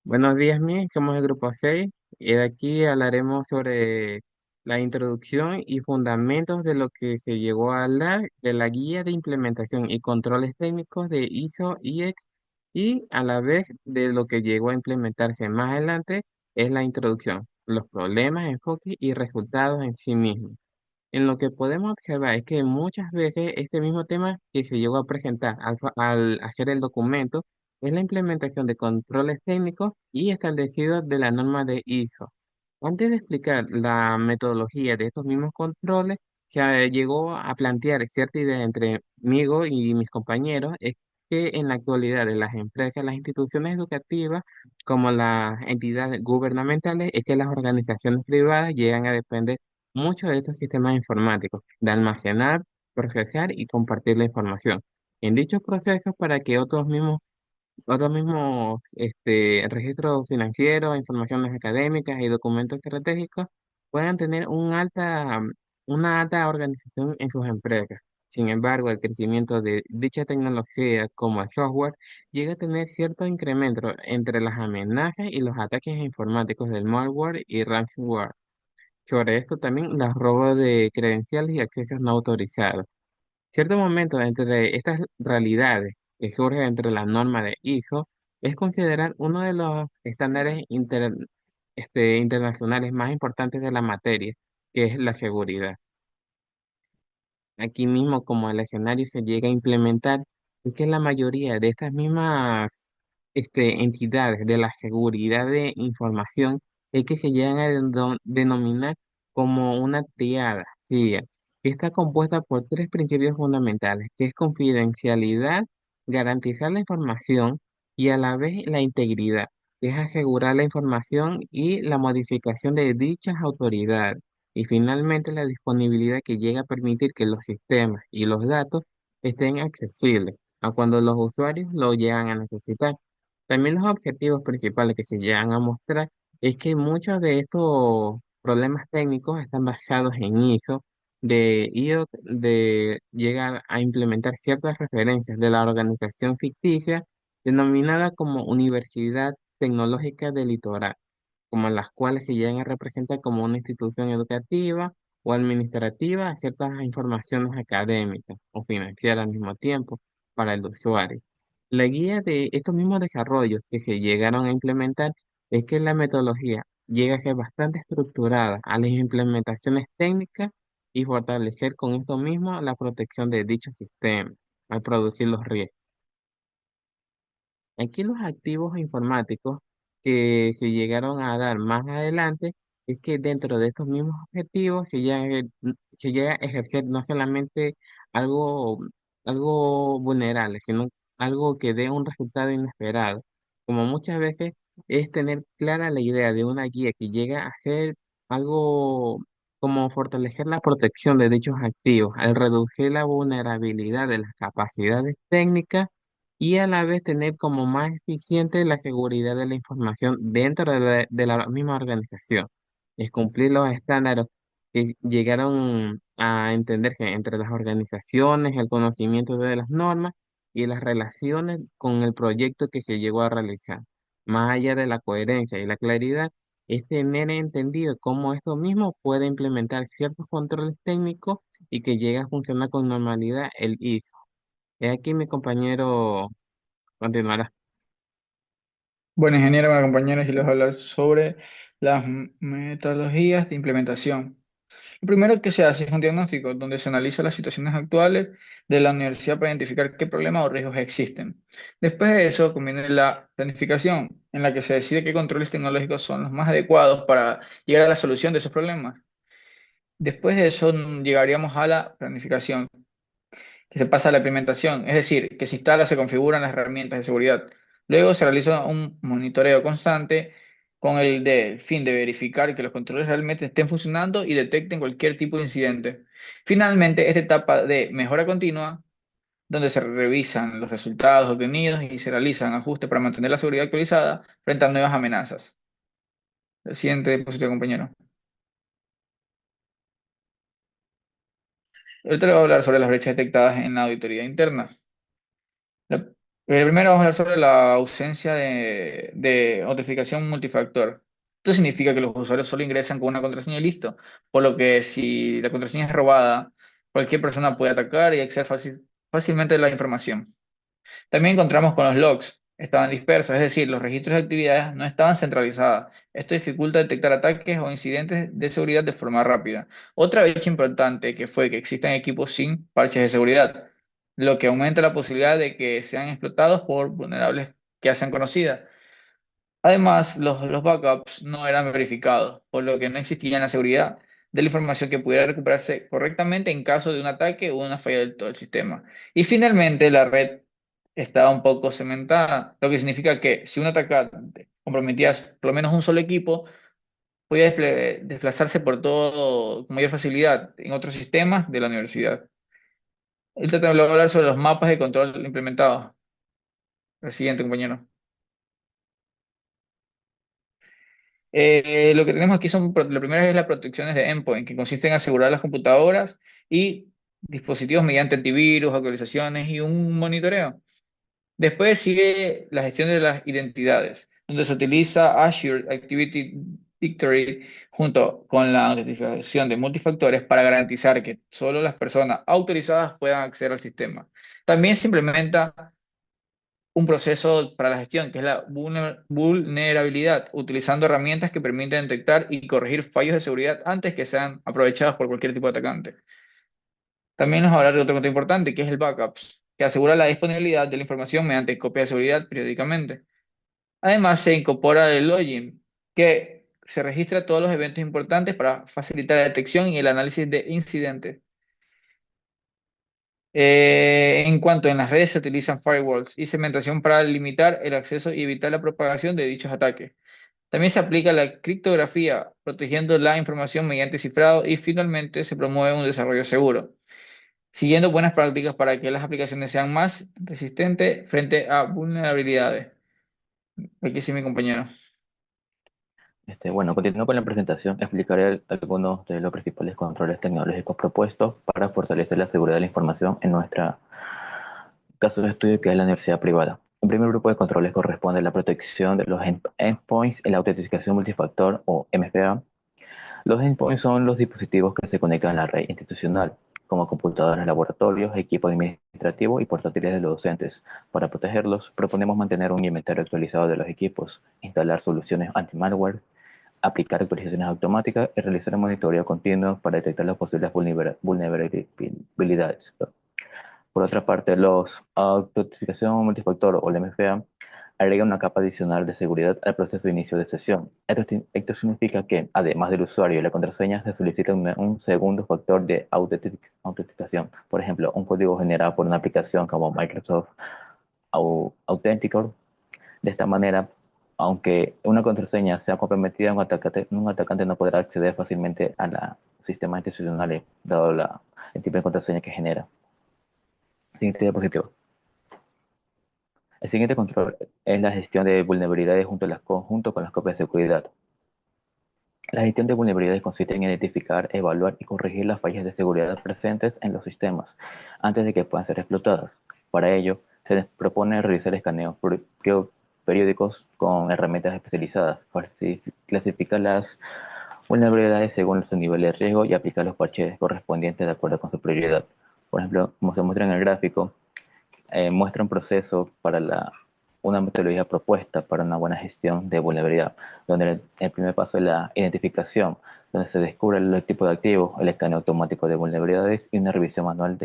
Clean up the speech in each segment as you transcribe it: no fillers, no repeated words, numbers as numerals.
Buenos días, somos el grupo 6 y de aquí hablaremos sobre la introducción y fundamentos de lo que se llegó a hablar de la guía de implementación y controles técnicos de ISO IX y a la vez de lo que llegó a implementarse más adelante es la introducción, los problemas, enfoques y resultados en sí mismos. En lo que podemos observar es que muchas veces este mismo tema que se llegó a presentar al hacer el documento es la implementación de controles técnicos y establecidos de la norma de ISO. Antes de explicar la metodología de estos mismos controles, se llegó a plantear cierta idea entre mí y mis compañeros, es que en la actualidad de las empresas, las instituciones educativas, como las entidades gubernamentales, es que las organizaciones privadas llegan a depender mucho de estos sistemas informáticos, de almacenar, procesar y compartir la información. En dichos procesos, para que otros mismos registros financieros, informaciones académicas y documentos estratégicos puedan tener una alta organización en sus empresas. Sin embargo, el crecimiento de dicha tecnología como el software llega a tener cierto incremento entre las amenazas y los ataques informáticos del malware y ransomware. Sobre esto también los robos de credenciales y accesos no autorizados. Cierto momento entre estas realidades que surge entre la norma de ISO es considerar uno de los estándares internacionales más importantes de la materia, que es la seguridad. Aquí mismo, como el escenario se llega a implementar, es que la mayoría de estas mismas entidades de la seguridad de información es que se llegan a denominar como una triada, ¿sí? Que está compuesta por tres principios fundamentales, que es confidencialidad, garantizar la información y a la vez la integridad, que es asegurar la información y la modificación de dichas autoridades. Y finalmente, la disponibilidad que llega a permitir que los sistemas y los datos estén accesibles a cuando los usuarios lo llegan a necesitar. También los objetivos principales que se llegan a mostrar es que muchos de estos problemas técnicos están basados en ISO, de llegar a implementar ciertas referencias de la organización ficticia denominada como Universidad Tecnológica del Litoral, como las cuales se llegan a representar como una institución educativa o administrativa a ciertas informaciones académicas o financieras al mismo tiempo para el usuario. La guía de estos mismos desarrollos que se llegaron a implementar es que la metodología llega a ser bastante estructurada a las implementaciones técnicas y fortalecer con esto mismo la protección de dichos sistemas al producir los riesgos. Aquí los activos informáticos que se llegaron a dar más adelante es que dentro de estos mismos objetivos se llega a ejercer no solamente algo, algo vulnerable, sino algo que dé un resultado inesperado. Como muchas veces es tener clara la idea de una guía que llega a ser algo como fortalecer la protección de dichos activos, al reducir la vulnerabilidad de las capacidades técnicas y a la vez tener como más eficiente la seguridad de la información dentro de la misma organización. Es cumplir los estándares que llegaron a entenderse entre las organizaciones, el conocimiento de las normas y las relaciones con el proyecto que se llegó a realizar. Más allá de la coherencia y la claridad, es tener entendido cómo esto mismo puede implementar ciertos controles técnicos y que llegue a funcionar con normalidad el ISO. He aquí mi compañero continuará. Bueno, ingeniero, bueno, compañeros, y les voy a hablar sobre las metodologías de implementación. Lo primero que se hace es un diagnóstico donde se analiza las situaciones actuales de la universidad para identificar qué problemas o riesgos existen. Después de eso, conviene la planificación, en la que se decide qué controles tecnológicos son los más adecuados para llegar a la solución de esos problemas. Después de eso, llegaríamos a la planificación, que se pasa a la implementación, es decir, que se instala, se configuran las herramientas de seguridad. Luego se realiza un monitoreo constante con el fin de verificar que los controles realmente estén funcionando y detecten cualquier tipo de incidente. Finalmente, esta etapa de mejora continua, donde se revisan los resultados obtenidos y se realizan ajustes para mantener la seguridad actualizada frente a nuevas amenazas. El siguiente diapositiva, compañero. Ahorita le voy a hablar sobre las brechas detectadas en la auditoría interna. Primero vamos a hablar sobre la ausencia de autentificación multifactor. Esto significa que los usuarios solo ingresan con una contraseña y listo, por lo que si la contraseña es robada, cualquier persona puede atacar y acceder fácilmente a la información. También encontramos con los logs, estaban dispersos, es decir, los registros de actividades no estaban centralizados. Esto dificulta detectar ataques o incidentes de seguridad de forma rápida. Otra brecha importante que fue que existan equipos sin parches de seguridad, lo que aumenta la posibilidad de que sean explotados por vulnerables que hacen conocidas. Además, los backups no eran verificados, por lo que no existía la seguridad de la información que pudiera recuperarse correctamente en caso de un ataque o una falla del todo el sistema. Y finalmente, la red estaba un poco cementada, lo que significa que si un atacante comprometía por lo menos un solo equipo, podía desplazarse por todo con mayor facilidad en otros sistemas de la universidad. Él trata de hablar sobre los mapas de control implementados. El siguiente, compañero. Lo que tenemos aquí son, la primera es las protecciones de endpoint, que consisten en asegurar las computadoras y dispositivos mediante antivirus, actualizaciones y un monitoreo. Después sigue la gestión de las identidades, donde se utiliza Azure Activity Directory junto con la autentificación de multifactores para garantizar que solo las personas autorizadas puedan acceder al sistema. También se implementa un proceso para la gestión, que es la vulnerabilidad, utilizando herramientas que permiten detectar y corregir fallos de seguridad antes que sean aprovechados por cualquier tipo de atacante. También nos va a hablar de otro punto importante, que es el backups, que asegura la disponibilidad de la información mediante copia de seguridad periódicamente. Además, se incorpora el login, que se registra todos los eventos importantes para facilitar la detección y el análisis de incidentes. En cuanto en las redes se utilizan firewalls y segmentación para limitar el acceso y evitar la propagación de dichos ataques. También se aplica la criptografía, protegiendo la información mediante cifrado y finalmente se promueve un desarrollo seguro, siguiendo buenas prácticas para que las aplicaciones sean más resistentes frente a vulnerabilidades. Aquí sí, mi compañero. Bueno, continuando con la presentación, explicaré algunos de los principales controles tecnológicos propuestos para fortalecer la seguridad de la información en nuestro caso de estudio, que es la universidad privada. El primer grupo de controles corresponde a la protección de los endpoints y la autentificación multifactor o MFA. Los endpoints son los dispositivos que se conectan a la red institucional, como computadoras, laboratorios, equipo administrativo y portátiles de los docentes. Para protegerlos, proponemos mantener un inventario actualizado de los equipos, instalar soluciones anti-malware, aplicar actualizaciones automáticas y realizar un monitoreo continuo para detectar las posibles vulnerabilidades. Por otra parte, los autentificación multifactor o el MFA agrega una capa adicional de seguridad al proceso de inicio de sesión. Esto significa que, además del usuario y la contraseña, se solicita un segundo factor de autenticación. Por ejemplo, un código generado por una aplicación como Microsoft Authenticator. De esta manera, aunque una contraseña sea comprometida, un atacante no podrá acceder fácilmente a los sistemas institucionales, dado el tipo de contraseña que genera. Siguiente diapositiva. El siguiente control es la gestión de vulnerabilidades junto con las copias de seguridad. La gestión de vulnerabilidades consiste en identificar, evaluar y corregir las fallas de seguridad presentes en los sistemas antes de que puedan ser explotadas. Para ello, se les propone realizar escaneos periódicos con herramientas especializadas, clasificar las vulnerabilidades según su nivel de riesgo y aplicar los parches correspondientes de acuerdo con su prioridad. Por ejemplo, como se muestra en el gráfico, muestra un proceso para una metodología propuesta para una buena gestión de vulnerabilidad, donde el primer paso es la identificación, donde se descubre el tipo de activo, el escaneo automático de vulnerabilidades y una revisión manual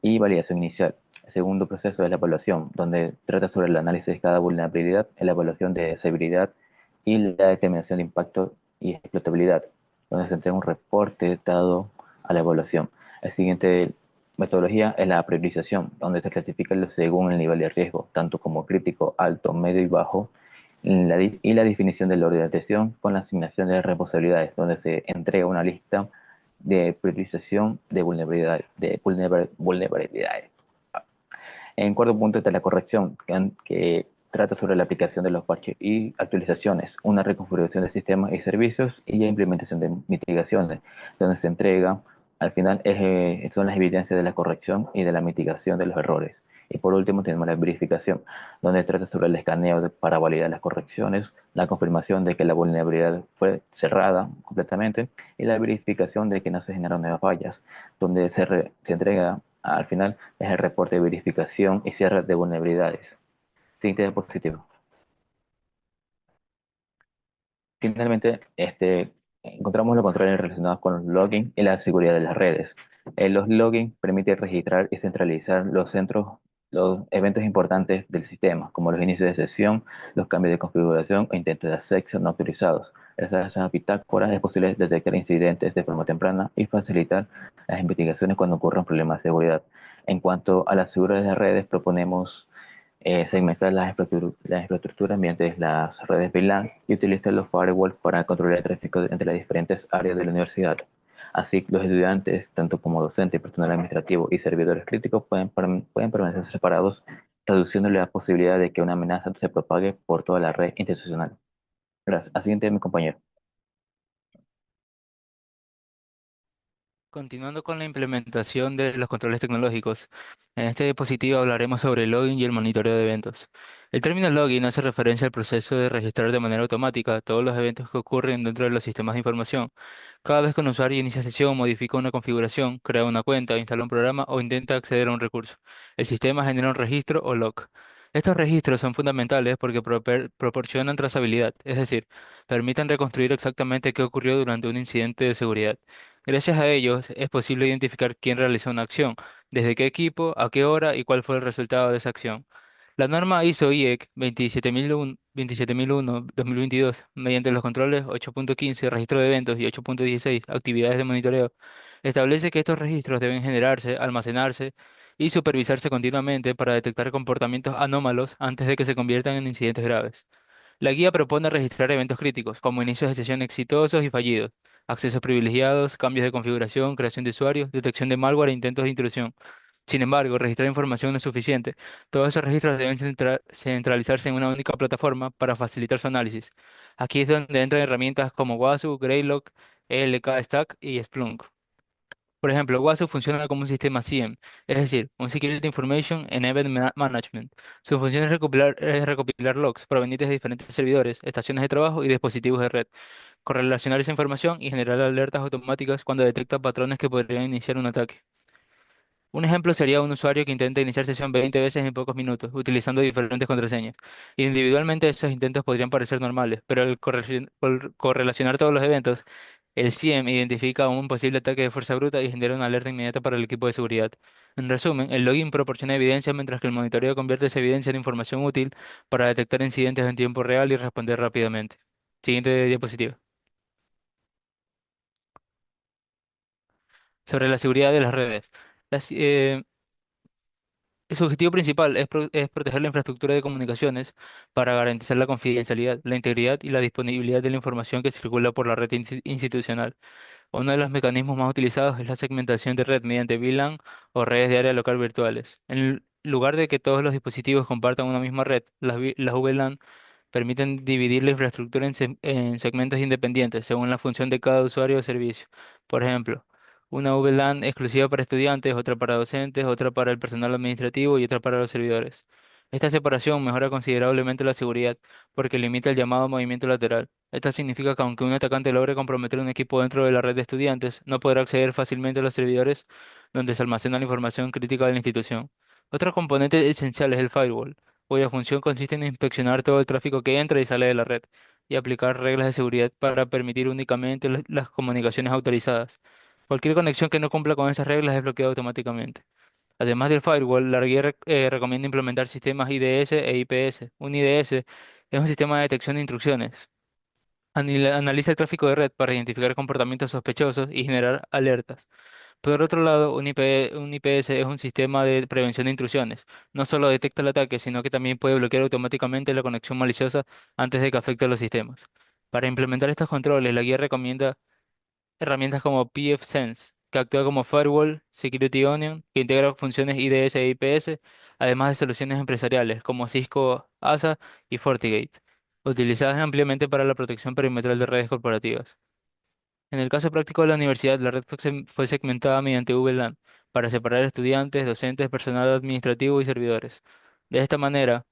y validación inicial. El segundo proceso es la evaluación, donde trata sobre el análisis de cada vulnerabilidad, la evaluación de severidad y la determinación de impacto y explotabilidad, donde se entrega un reporte dado a la evaluación. El siguiente metodología es la priorización, donde se clasifica según el nivel de riesgo, tanto como crítico, alto, medio y bajo, y la definición del orden de atención con la asignación de responsabilidades, donde se entrega una lista de priorización de vulnerabilidades. En cuarto punto está la corrección, que trata sobre la aplicación de los parches y actualizaciones, una reconfiguración de sistemas y servicios y la implementación de mitigaciones, donde se entrega, al final, son las evidencias de la corrección y de la mitigación de los errores. Y por último tenemos la verificación, donde trata sobre el escaneo para validar las correcciones, la confirmación de que la vulnerabilidad fue cerrada completamente y la verificación de que no se generaron nuevas fallas, donde se entrega al final es el reporte de verificación y cierre de vulnerabilidades. Siguiente diapositiva. Finalmente, encontramos los controles relacionados con los login y la seguridad de las redes. Los login permiten registrar y centralizar los eventos importantes del sistema, como los inicios de sesión, los cambios de configuración o intentos de acceso no autorizados. Gracias a esas bitácoras es posible detectar incidentes de forma temprana y facilitar las investigaciones cuando ocurran problemas de seguridad. En cuanto a la seguridad de las redes, proponemos segmentar las infraestructuras mediante las redes VLAN y utilizar los firewalls para controlar el tráfico entre las diferentes áreas de la universidad. Así, los estudiantes, tanto como docentes, personal administrativo y servidores críticos, pueden permanecer separados, reduciendo la posibilidad de que una amenaza se propague por toda la red institucional. Gracias. Siguiente, mi compañero. Continuando con la implementación de los controles tecnológicos, en este dispositivo hablaremos sobre el login y el monitoreo de eventos. El término login hace referencia al proceso de registrar de manera automática todos los eventos que ocurren dentro de los sistemas de información. Cada vez que un usuario inicia sesión, modifica una configuración, crea una cuenta, instala un programa o intenta acceder a un recurso, el sistema genera un registro o log. Estos registros son fundamentales porque proporcionan trazabilidad, es decir, permiten reconstruir exactamente qué ocurrió durante un incidente de seguridad. Gracias a ellos es posible identificar quién realizó una acción, desde qué equipo, a qué hora y cuál fue el resultado de esa acción. La norma ISO IEC 27001-2022, mediante los controles 8.15, registro de eventos, y 8.16, actividades de monitoreo, establece que estos registros deben generarse, almacenarse y supervisarse continuamente para detectar comportamientos anómalos antes de que se conviertan en incidentes graves. La guía propone registrar eventos críticos, como inicios de sesión exitosos y fallidos, accesos privilegiados, cambios de configuración, creación de usuarios, detección de malware e intentos de intrusión. Sin embargo, registrar información no es suficiente. Todos esos registros deben centralizarse en una única plataforma para facilitar su análisis. Aquí es donde entran herramientas como WASU, Greylock, ELK Stack y Splunk. Por ejemplo, WASU funciona como un sistema SIEM, es decir, un Security Information and Event Management. Su función es recopilar logs provenientes de diferentes servidores, estaciones de trabajo y dispositivos de red, correlacionar esa información y generar alertas automáticas cuando detecta patrones que podrían iniciar un ataque. Un ejemplo sería un usuario que intenta iniciar sesión 20 veces en pocos minutos, utilizando diferentes contraseñas. Individualmente, esos intentos podrían parecer normales, pero al correlacionar todos los eventos, el CIEM identifica un posible ataque de fuerza bruta y genera una alerta inmediata para el equipo de seguridad. En resumen, el login proporciona evidencia mientras que el monitoreo convierte esa evidencia en información útil para detectar incidentes en tiempo real y responder rápidamente. Siguiente diapositiva. Sobre la seguridad de las redes. Las, Su objetivo principal es proteger la infraestructura de comunicaciones para garantizar la confidencialidad, la integridad y la disponibilidad de la información que circula por la red institucional. Uno de los mecanismos más utilizados es la segmentación de red mediante VLAN o redes de área local virtuales. En lugar de que todos los dispositivos compartan una misma red, las VLAN permiten dividir la infraestructura en segmentos independientes según la función de cada usuario o servicio. Por ejemplo, una VLAN exclusiva para estudiantes, otra para docentes, otra para el personal administrativo y otra para los servidores. Esta separación mejora considerablemente la seguridad porque limita el llamado movimiento lateral. Esto significa que aunque un atacante logre comprometer un equipo dentro de la red de estudiantes, no podrá acceder fácilmente a los servidores donde se almacena la información crítica de la institución. Otro componente esencial es el firewall, cuya función consiste en inspeccionar todo el tráfico que entra y sale de la red y aplicar reglas de seguridad para permitir únicamente las comunicaciones autorizadas. Cualquier conexión que no cumpla con esas reglas es bloqueada automáticamente. Además del firewall, la guía recomienda implementar sistemas IDS e IPS. Un IDS es un sistema de detección de intrusiones. Analiza el tráfico de red para identificar comportamientos sospechosos y generar alertas. Por otro lado, un IPS es un sistema de prevención de intrusiones. No solo detecta el ataque, sino que también puede bloquear automáticamente la conexión maliciosa antes de que afecte a los sistemas. Para implementar estos controles, la guía recomienda herramientas como pfSense, que actúa como Firewall, Security Onion, que integra funciones IDS e IPS, además de soluciones empresariales como Cisco ASA y FortiGate, utilizadas ampliamente para la protección perimetral de redes corporativas. En el caso práctico de la universidad, la red fue segmentada mediante VLAN para separar estudiantes, docentes, personal administrativo y servidores. De esta manera,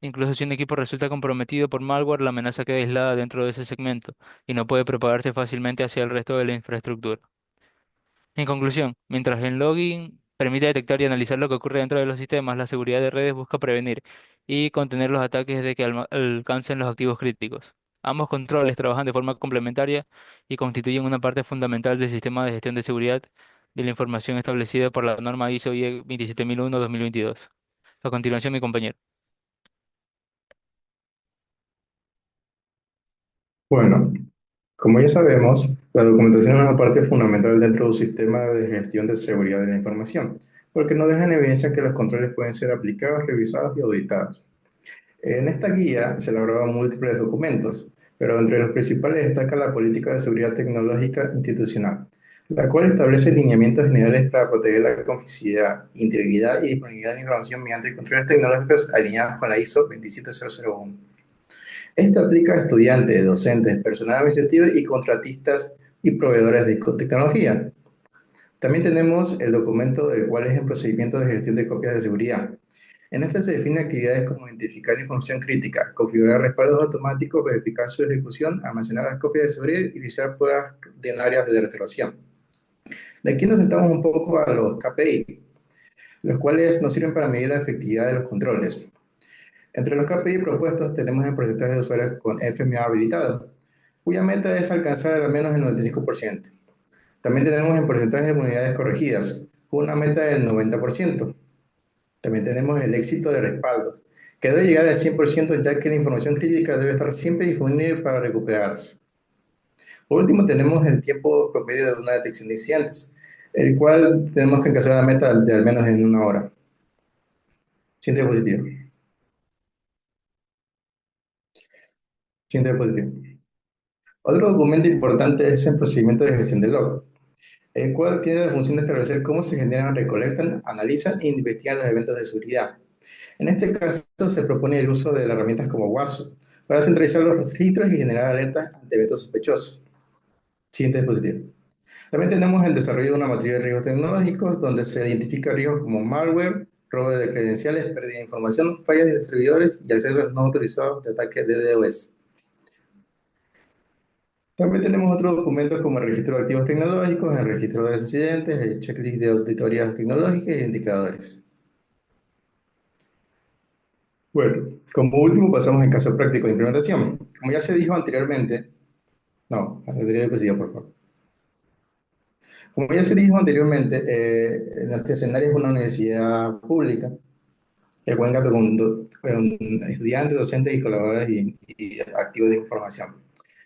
incluso si un equipo resulta comprometido por malware, la amenaza queda aislada dentro de ese segmento y no puede propagarse fácilmente hacia el resto de la infraestructura. En conclusión, mientras el logging permite detectar y analizar lo que ocurre dentro de los sistemas, la seguridad de redes busca prevenir y contener los ataques de que alcancen los activos críticos. Ambos controles trabajan de forma complementaria y constituyen una parte fundamental del sistema de gestión de seguridad de la información establecida por la norma ISO IE 27001-2022. A continuación, mi compañero. Bueno, como ya sabemos, la documentación es una parte fundamental dentro de un sistema de gestión de seguridad de la información, porque nos deja en evidencia que los controles pueden ser aplicados, revisados y auditados. En esta guía se elaboraban múltiples documentos, pero entre los principales destaca la Política de Seguridad Tecnológica Institucional, la cual establece lineamientos generales para proteger la confidencialidad, integridad y disponibilidad de información mediante controles tecnológicos alineados con la ISO 27001. Esta aplica a estudiantes, docentes, personal administrativo y contratistas y proveedores de tecnología. También tenemos el documento del cual es el procedimiento de gestión de copias de seguridad. En este se definen actividades como identificar la información crítica, configurar respaldos automáticos, verificar su ejecución, almacenar las copias de seguridad y realizar pruebas de áreas de restauración. De aquí nos sentamos un poco a los KPI, los cuales nos sirven para medir la efectividad de los controles. Entre los KPI propuestos tenemos el porcentaje de usuarios con FMA habilitado, cuya meta es alcanzar al menos el 95%. También tenemos el porcentaje de unidades corregidas, con una meta del 90%. También tenemos el éxito de respaldos, que debe llegar al 100% ya que la información crítica debe estar siempre disponible para recuperarse. Por último, tenemos el tiempo promedio de una detección de incidentes, el cual tenemos que alcanzar la meta de al menos en 1 hora. Siguiente diapositiva. Siguiente diapositiva. Otro documento importante es el procedimiento de gestión de log, el cual tiene la función de establecer cómo se generan, recolectan, analizan e investigan los eventos de seguridad. En este caso, se propone el uso de herramientas como WASO para centralizar los registros y generar alertas ante eventos sospechosos. Siguiente diapositiva. También tenemos el desarrollo de una matriz de riesgos tecnológicos, donde se identifica riesgos como malware, robo de credenciales, pérdida de información, fallas de servidores y accesos no autorizados de ataques de DDoS. También tenemos otros documentos como el registro de activos tecnológicos, el registro de incidentes, el checklist de auditorías tecnológicas y indicadores. Bueno, como último pasamos al caso práctico de implementación. Como ya se dijo anteriormente, no, anterior diapositiva, por favor. Como ya se dijo anteriormente, en este escenario es una universidad pública que cuenta con estudiantes, docentes y colaboradores y activos de información.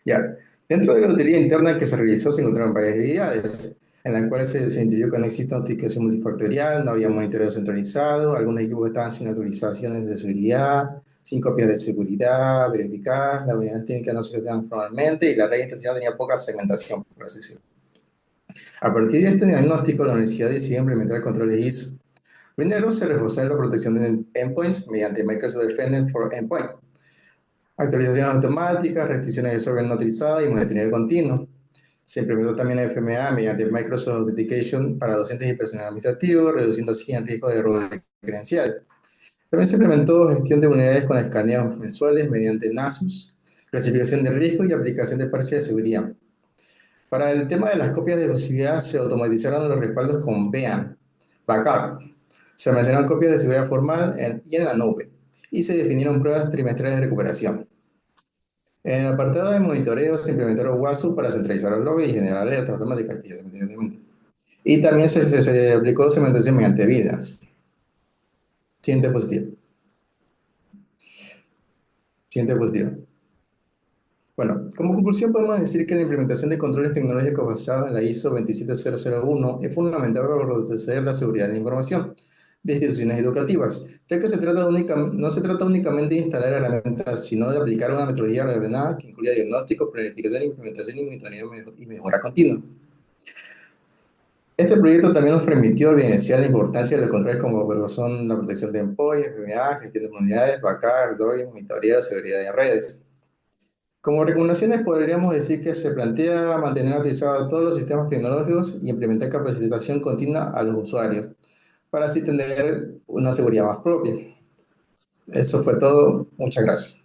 Ya, dentro de la auditoría interna que se realizó se encontraron varias debilidades, en las cuales se identificó que no existe autenticación multifactorial, no había monitoreo centralizado, algunos equipos estaban sin autorizaciones de seguridad, sin copias de seguridad verificadas, las unidades técnicas no se gestionaban formalmente y la red institucional tenía poca segmentación, por así decirlo. A partir de este diagnóstico, la universidad decidió implementar controles ISO. Primero, se reforzó la protección de endpoints mediante Microsoft Defender for Endpoint, actualizaciones automáticas, restricciones de software no utilizado y monitoreo continuo. Se implementó también FMA mediante Microsoft Authentication para docentes y personal administrativo, reduciendo así el riesgo de robo de credenciales. También se implementó gestión de unidades con escaneos mensuales mediante NASUS, clasificación de riesgo y aplicación de parches de seguridad. Para el tema de las copias de seguridad se automatizaron los respaldos con BEAN, Backup. Se almacenaron copias de seguridad formal y en la nube, y se definieron pruebas trimestrales de recuperación. En el apartado de monitoreo se implementaron WASU para centralizar los logs y generar alertas automáticas. Y también se aplicó segmentación mediante vidas. Siguiente positivo. Siguiente positivo. Bueno, como conclusión podemos decir que la implementación de controles tecnológicos basados en la ISO 27001 es fundamental para proteger la seguridad de la información de instituciones educativas, ya que no se trata únicamente de instalar herramientas, sino de aplicar una metodología ordenada que incluya diagnóstico, planificación, implementación y monitoreo y mejora continua. Este proyecto también nos permitió evidenciar la importancia de los controles como son la protección de endpoints, FMA, gestión de comunidades, backup, login, monitoreo, seguridad de redes. Como recomendaciones podríamos decir que se plantea mantener actualizados todos los sistemas tecnológicos y implementar capacitación continua a los usuarios para así tener una seguridad más propia. Eso fue todo. Muchas gracias.